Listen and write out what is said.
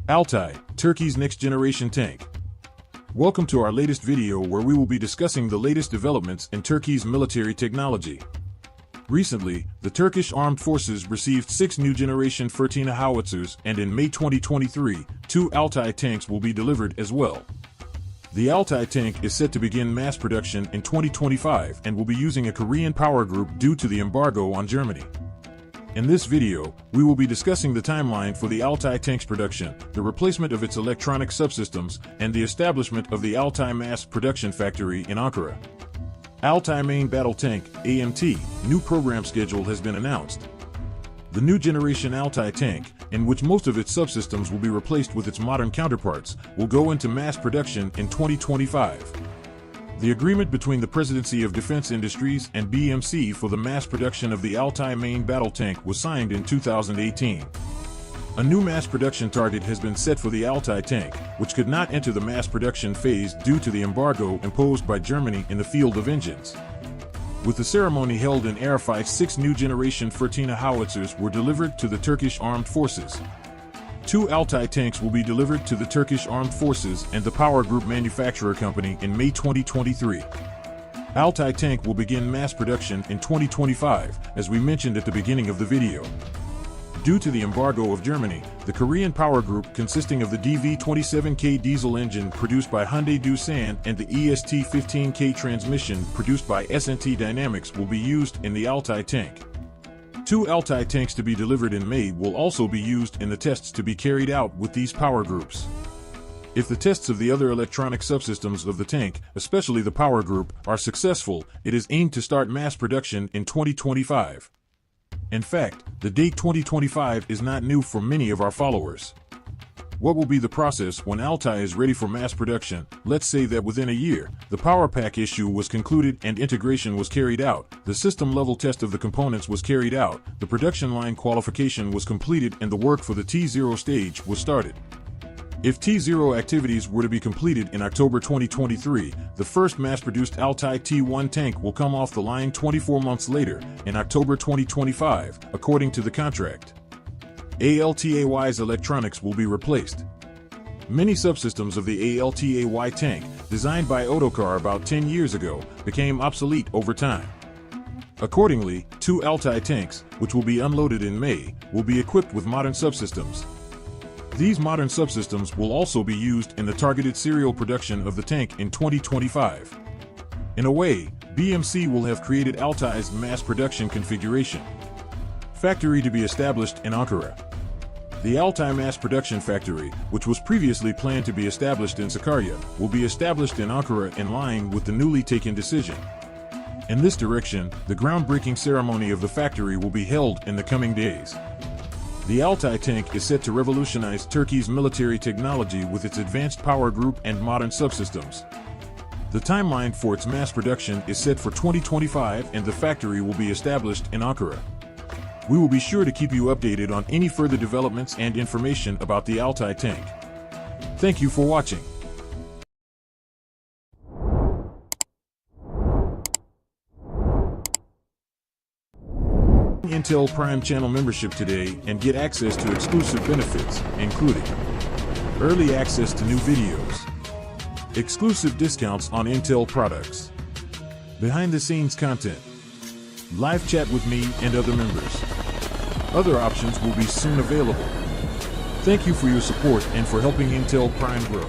Altay, Turkey's next-generation tank. Welcome to our latest video where we will be discussing the latest developments in Turkey's military technology. Recently, the Turkish Armed Forces received 6 new-generation Fırtına howitzers, and in May 2023, 2 Altay tanks will be delivered as well. The Altay tank is set to begin mass production in 2025 and will be using a Korean power group due to the embargo on Germany. In this video, we will be discussing the timeline for the Altay tank's production, the replacement of its electronic subsystems, and the establishment of the Altay mass production factory in Ankara. Altay Main Battle Tank, AMT, new program schedule has been announced. The new generation Altay tank, in which most of its subsystems will be replaced with its modern counterparts, will go into mass production in 2025. The agreement between the Presidency of Defense Industries and BMC for the mass production of the Altay Main Battle Tank was signed in 2018. A new mass production target has been set for the Altay tank, which could not enter the mass production phase due to the embargo imposed by Germany in the field of engines. With the ceremony held in Arafat, 6 new generation Fırtına howitzers were delivered to the Turkish Armed Forces. 2 Altay tanks will be delivered to the Turkish Armed Forces and the Power Group Manufacturer Company in May 2023. Altay tank will begin mass production in 2025, as we mentioned at the beginning of the video. Due to the embargo of Germany, the Korean power group consisting of the DV27K diesel engine produced by Hyundai Doosan and the EST15K transmission produced by SNT Dynamics will be used in the Altay tank. 2 Altay tanks to be delivered in May will also be used in the tests to be carried out with these power groups. If the tests of the other electronic subsystems of the tank, especially the power group, are successful, it is aimed to start mass production in 2025. In fact, the date 2025 is not new for many of our followers. What will be the process when Altay is ready for mass production? Let's say that within a year, the power pack issue was concluded and integration was carried out, the system-level test of the components was carried out, the production line qualification was completed, and the work for the T0 stage was started. If T0 activities were to be completed in October 2023, the first mass-produced Altay T1 tank will come off the line 24 months later, in October 2025, according to the contract. Altay's electronics will be replaced. Many subsystems of the Altay tank, designed by Otokar about 10 years ago, became obsolete over time. Accordingly, 2 Altay tanks, which will be unloaded in May, will be equipped with modern subsystems. These modern subsystems will also be used in the targeted serial production of the tank in 2025. In a way, BMC will have created Altay's mass production configuration. Factory to be established in Ankara. The Altay mass production factory, which was previously planned to be established in Sakarya, will be established in Ankara in line with the newly taken decision. In this direction, the groundbreaking ceremony of the factory will be held in the coming days. The Altay tank is set to revolutionize Turkey's military technology with its advanced power group and modern subsystems. The timeline for its mass production is set for 2025 and the factory will be established in Ankara. We will be sure to keep you updated on any further developments and information about the Altay tank. Thank you for watching. Intel Prime channel membership today and get access to exclusive benefits, including early access to new videos, exclusive discounts on Intel products, behind-the-scenes content, live chat with me and other members. Other options will be soon available. Thank you for your support and for helping Intel Prime grow.